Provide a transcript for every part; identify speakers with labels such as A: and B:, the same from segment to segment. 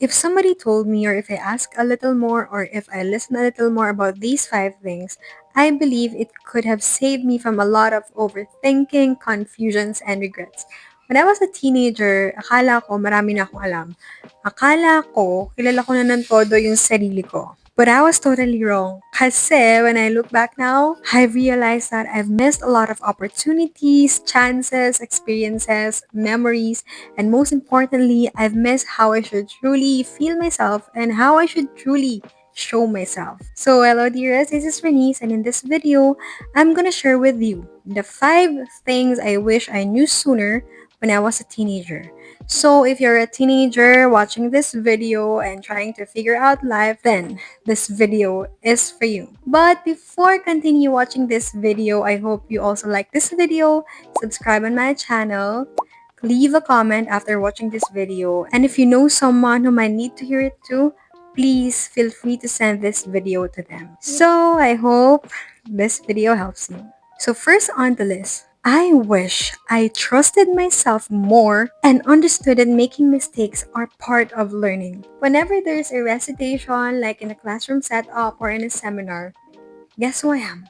A: If somebody told me, or if I ask a little more, or if I listen a little more about these 5 things, I believe it could have saved me from a lot of overthinking, confusions, and regrets. When I was a teenager, akala ko marami na akong alam. Akala ko, kilala ko na ng todo yung sarili ko. But I was totally wrong. Kasi when I look back now, I realized that I've missed a lot of opportunities, chances, experiences, memories, and most importantly, I've missed how I should truly feel myself and how I should truly show myself. So hello dearest, this is Renice, and in this video, I'm gonna share with you the 5 things I wish I knew sooner when I was a teenager. So if you're a teenager watching this video and trying to figure out life, then this video is for you. But before continue watching this video, I hope you also like this video, subscribe on my channel, leave a comment after watching this video, and if you know someone who might need to hear it too, please feel free to send this video to them. So I hope this video helps you. So first on the list, I wish I trusted myself more and understood that making mistakes are part of learning. Whenever there's a recitation, like in a classroom setup or in a seminar, guess who I am?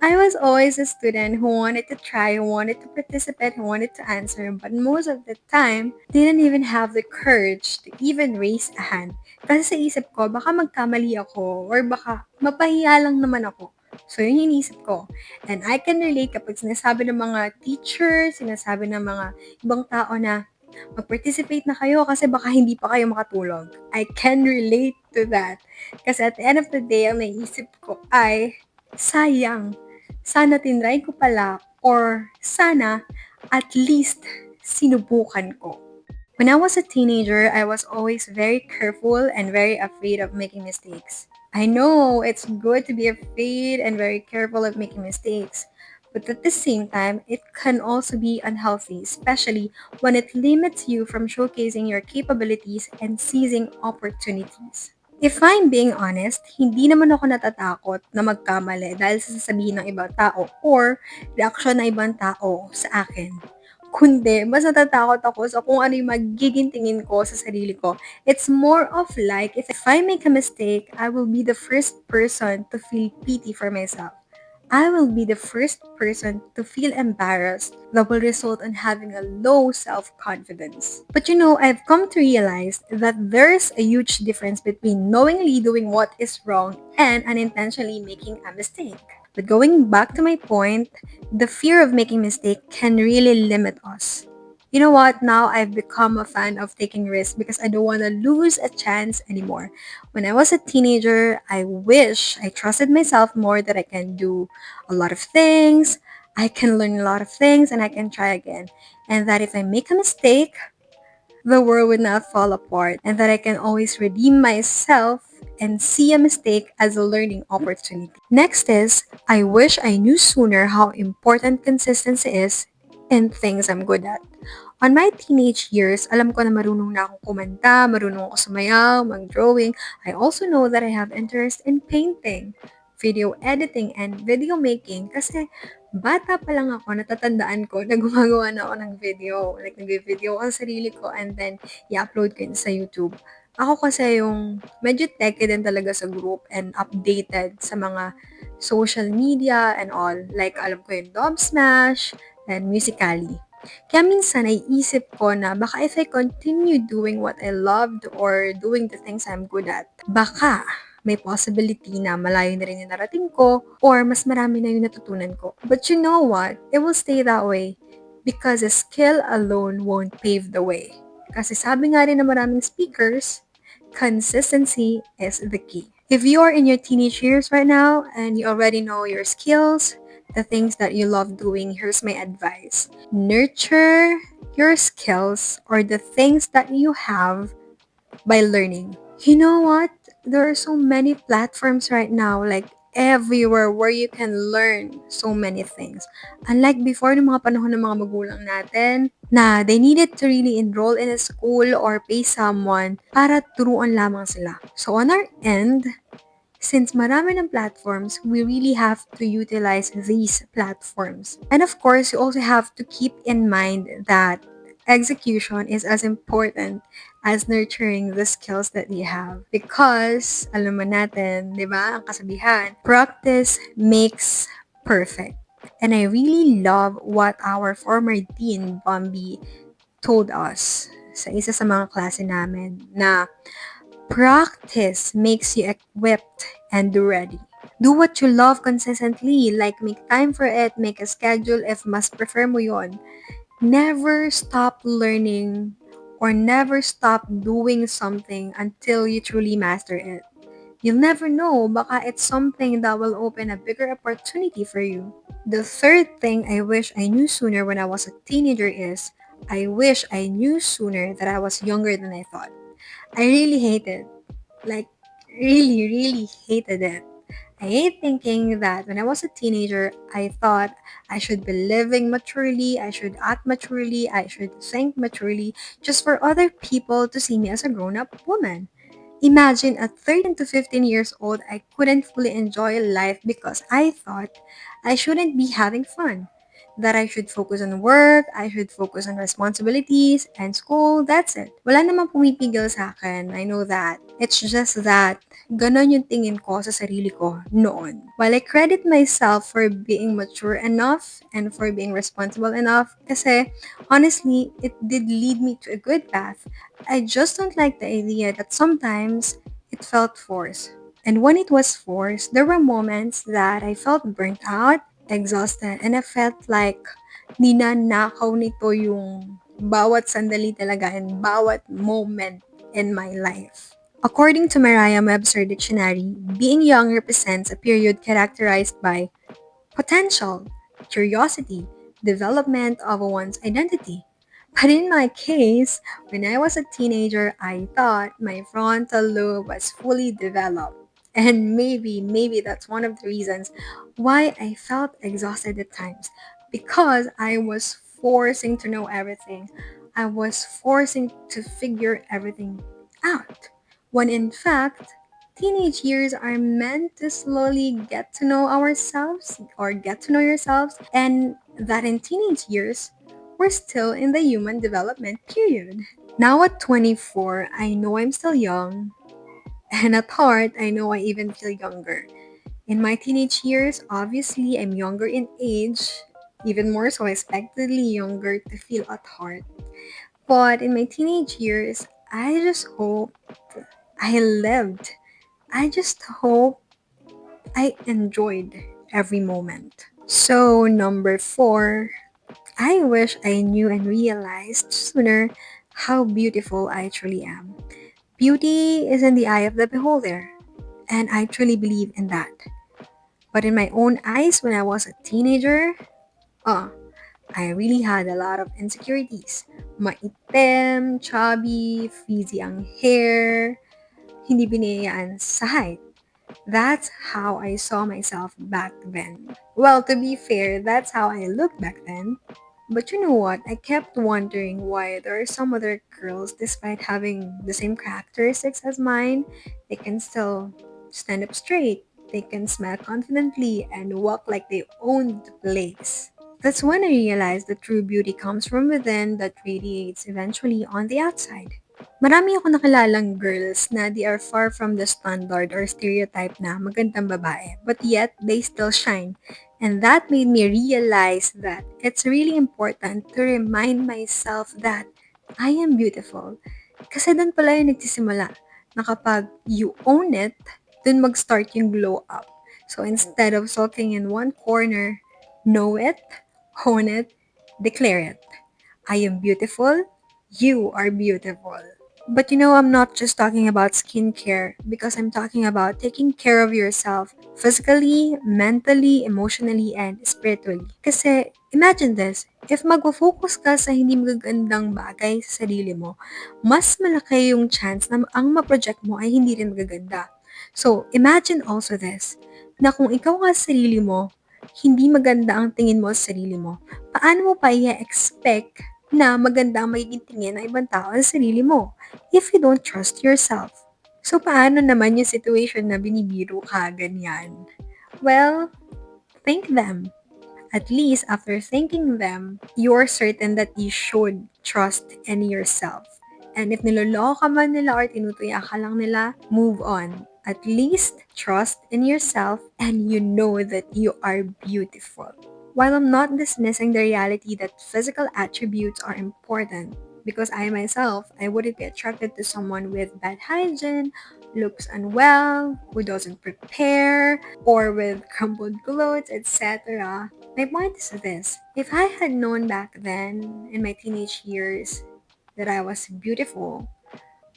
A: I was always a student who wanted to try, who wanted to participate, who wanted to answer, but most of the time, didn't even have the courage to even raise a hand. Kasi sa isip ko, baka magkamali ako or baka mapahiya lang naman ako. So, yun yung inisip ko. And I can relate kapag sinasabi ng mga teachers, sinasabi ng mga ibang tao na mag-participate na kayo kasi baka hindi pa kayo makatulog. I can relate to that. Kasi at the end of the day, ang naisip ko ay, sayang, sana tinry ko pala or sana at least sinubukan ko. When I was a teenager, I was always very careful and very afraid of making mistakes. I know it's good to be afraid and very careful of making mistakes, but at the same time, it can also be unhealthy, especially when it limits you from showcasing your capabilities and seizing opportunities. If I'm being honest, hindi naman ako natatakot na magkamali dahil sa sasabihin ng ibang tao or reaksyon ng ibang tao sa akin. Kundi, mas natatakot ako sa kung ano yung magiging tingin ko sa sarili ko. It's more of like, if I make a mistake, I will be the first person to feel pity for myself. I will be the first person to feel embarrassed that will result in having a low self-confidence. But I've come to realize that there's a huge difference between knowingly doing what is wrong and unintentionally making a mistake. But going back to my point, the fear of making mistake can really limit us. You know what? Now I've become a fan of taking risks because I don't want to lose a chance anymore. When I was a teenager, I wish I trusted myself more that I can do a lot of things, I can learn a lot of things, and I can try again. And that if I make a mistake, the world would not fall apart, and that I can always redeem myself and see a mistake as a learning opportunity. Next is, I wish I knew sooner how important consistency is in things I'm good at. On my teenage years, alam ko na marunong na akong kumanta, marunong ako sumayaw, mag-drawing. I also know that I have interest in painting, video editing, and video making kasi bata pa lang ako, natatandaan ko na gumagawa na ako ng video. Like, nag-video ako sa sarili ko and then i-upload ko yun sa YouTube. Ako kasi yung medyo techy din talaga sa group and updated sa mga social media and all. Like, alam ko yung Dub Smash and Musical.ly. Kaya minsan naiisip ko na baka if I continue doing what I loved or doing the things I'm good at, baka may possibility na malayo na rin yung narating ko or mas marami na yung natutunan ko. But you know what? It will stay that way because a skill alone won't pave the way. Kasi sabi nga rin ng maraming speakers, consistency is the key. If you are in your teenage years right now and you already know your skills, the things that you love doing, here's my advice. Nurture your skills or the things that you have by learning. You know what? There are so many platforms right now, like everywhere where you can learn so many things. Unlike before, ng mga panahon ng mga magulang natin, na they needed to really enroll in a school or pay someone para turuan lamang sila. So on our end, since marami ng platforms, we really have to utilize these platforms. And of course, you also have to keep in mind that execution is as important as nurturing the skills that you have. Because, alam mo natin, di ba, ang kasabihan, practice makes perfect. And I really love what our former dean, Bambi, told us sa isa sa mga klase namin na practice makes you equipped and ready. Do what you love consistently, like make time for it, make a schedule if mas prefer mo yon. Never stop learning or never stop doing something until you truly master it. You'll never know, baka it's something that will open a bigger opportunity for you. The third thing I wish I knew sooner when I was a teenager is I wish I knew sooner that I was younger than I thought. I really hate it. Like, really, really hated it. I hate thinking that when I was a teenager, I thought I should be living maturely, I should act maturely, I should think maturely, just for other people to see me as a grown up woman. Imagine at 13 to 15 years old, I couldn't fully enjoy life because I thought I shouldn't be having fun. That I should focus on work, I should focus on responsibilities and school, that's it. Wala namang pumipigil sa akin, I know that. It's just that, ganon yung tingin ko sa sarili ko noon. While I credit myself for being mature enough and for being responsible enough, kasi honestly, it did lead me to a good path. I just don't like the idea that sometimes it felt forced. And when it was forced, there were moments that I felt burnt out, exhausted, and I felt like ninanakaw nito yung bawat sandali talaga and bawat moment in my life. According to Merriam-Webster Dictionary, being young represents a period characterized by potential, curiosity, development of one's identity. But in my case, when I was a teenager, I thought my frontal lobe was fully developed. And maybe that's one of the reasons why I felt exhausted at times. Because I was forcing to know everything. I was forcing to figure everything out. When in fact, teenage years are meant to slowly get to know ourselves or get to know yourselves, and that in teenage years, we're still in the human development period. Now at 24, I know I'm still young, and at heart, I know I even feel younger. In my teenage years, obviously, I'm younger in age, even more so expectedly younger to feel at heart. But in my teenage years, I just hope I lived. I just hope I enjoyed every moment. So, number four, I wish I knew and realized sooner how beautiful I truly am. Beauty is in the eye of the beholder, and I truly believe in that. But in my own eyes, when I was a teenager, uh, I really had a lot of insecurities. Maitim, chubby, frizzy ang hair, hindi binayaan sa height. That's how I saw myself back then. Well, to be fair, that's how I looked back then. But you know what? I kept wondering why there are some other girls, despite having the same characteristics as mine, they can still stand up straight, they can smile confidently, and walk like they owned the place. That's when I realized that true beauty comes from within that radiates eventually on the outside. Marami ako nakilalang girls na they are far from the standard or stereotype na magandang babae, but yet they still shine. And that made me realize that it's really important to remind myself that I am beautiful. Kasi doon pala yung nagsisimula na kapag you own it, dun mag-start yung glow up. So instead of sulking in one corner, know it, own it, declare it. I am beautiful. You are beautiful. But I'm not just talking about skincare because I'm talking about taking care of yourself physically, mentally, emotionally, and spiritually. Kasi imagine this, if mag-focus ka sa hindi magagandang bagay sa sarili mo, mas malaki yung chance na ang ma-project mo ay hindi rin magaganda. So, imagine also this, na kung ikaw nga sa sarili mo, hindi maganda ang tingin mo sa sarili mo, paano mo pa i-expect na maganda ang magiging tingin ng ibang tao sa sarili mo if you don't trust yourself? So, paano naman yung situation na binibiro ka, ganyan? Well, thank them. At least after thinking them, you're certain that you should trust in yourself. And if niloloko ka man nila or tinutuya ka lang nila, move on. At least trust in yourself and you know that you are beautiful. While I'm not dismissing the reality that physical attributes are important, because I myself, I wouldn't be attracted to someone with bad hygiene, looks unwell, who doesn't prepare, or with crumpled clothes, etc. My point is this: if I had known back then, in my teenage years, that I was beautiful,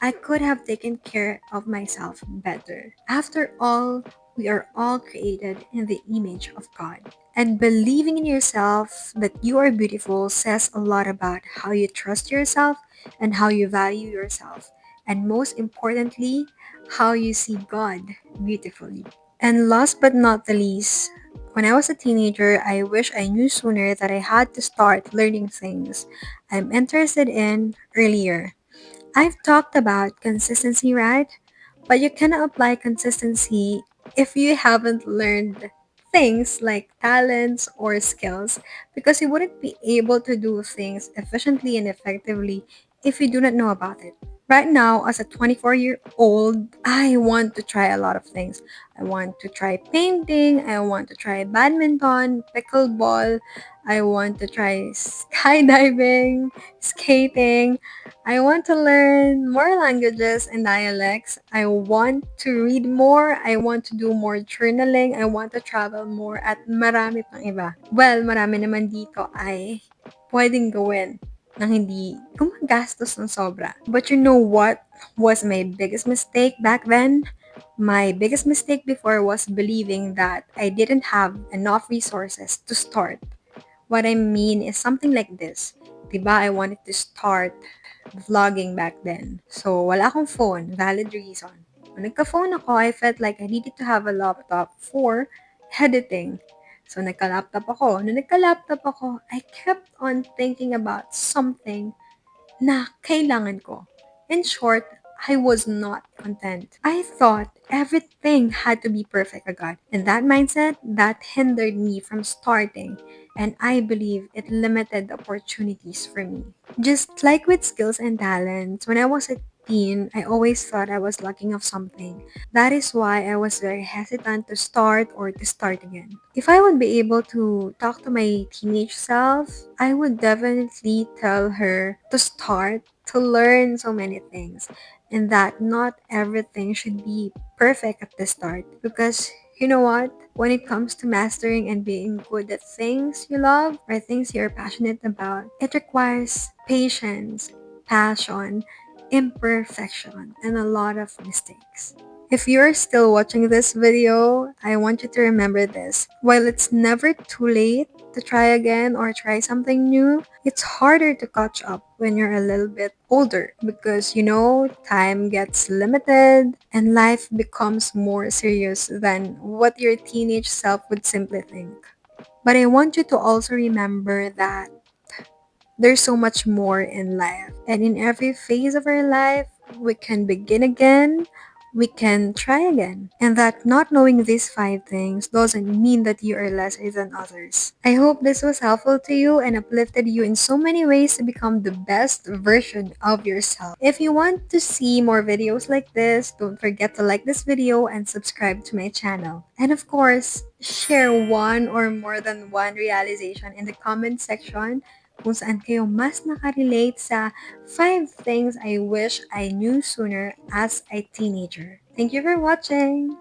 A: I could have taken care of myself better. After all, we are all created in the image of God. And believing in yourself that you are beautiful says a lot about how you trust yourself and how you value yourself. And most importantly, how you see God beautifully. And last but not the least, when I was a teenager, I wish I knew sooner that I had to start learning things I'm interested in earlier. I've talked about consistency, right? But you cannot apply consistency if you haven't learned things like talents or skills because you wouldn't be able to do things efficiently and effectively if you do not know about it. Right now, as a 24-year-old, I want to try a lot of things. I want to try painting, I want to try badminton, pickleball, I want to try skydiving, skating. I want to learn more languages and dialects. I want to read more. I want to do more journaling. I want to travel more at marami pang iba. Well, marami naman dito ay pwedeng gawin nang hindi gumagastos ng sobra. But you know what was my biggest mistake back then? My biggest mistake before was believing that I didn't have enough resources to start. What I mean is something like this. Diba, I wanted to start vlogging back then. So, wala akong phone. Valid reason. When nagka-phone ako, I felt like I needed to have a laptop for editing. So, nagka-laptop ako. Nung nagka-laptop ako, I kept on thinking about something na kailangan ko. In short, I was not content. I thought everything had to be perfect agad. And that mindset, that hindered me from starting. And I believe it limited the opportunities for me. Just like with skills and talents, when I was a teen, I always thought I was lacking of something. That is why I was very hesitant to start or to start again. If I would be able to talk to my teenage self, I would definitely tell her to start, to learn so many things, and that not everything should be perfect at the start. Because you know what? When it comes to mastering and being good at things you love or things you're passionate about, it requires patience, passion, imperfection, and a lot of mistakes. If you're still watching this video, I want you to remember this. While it's never too late to try again or try something new, it's harder to catch up when you're a little bit older because time gets limited and life becomes more serious than what your teenage self would simply think. But I want you to also remember that there's so much more in life. And in every phase of our life, we can begin again, we can try again. And that not knowing these five things doesn't mean that you are lesser than others. I hope this was helpful to you and uplifted you in so many ways to become the best version of yourself. If you want to see more videos like this, don't forget to like this video and subscribe to my channel. And of course, share one or more than one realization in the comment section kung saan kayo mas nakarelate sa 5 things I wish I knew sooner as a teenager. Thank you for watching!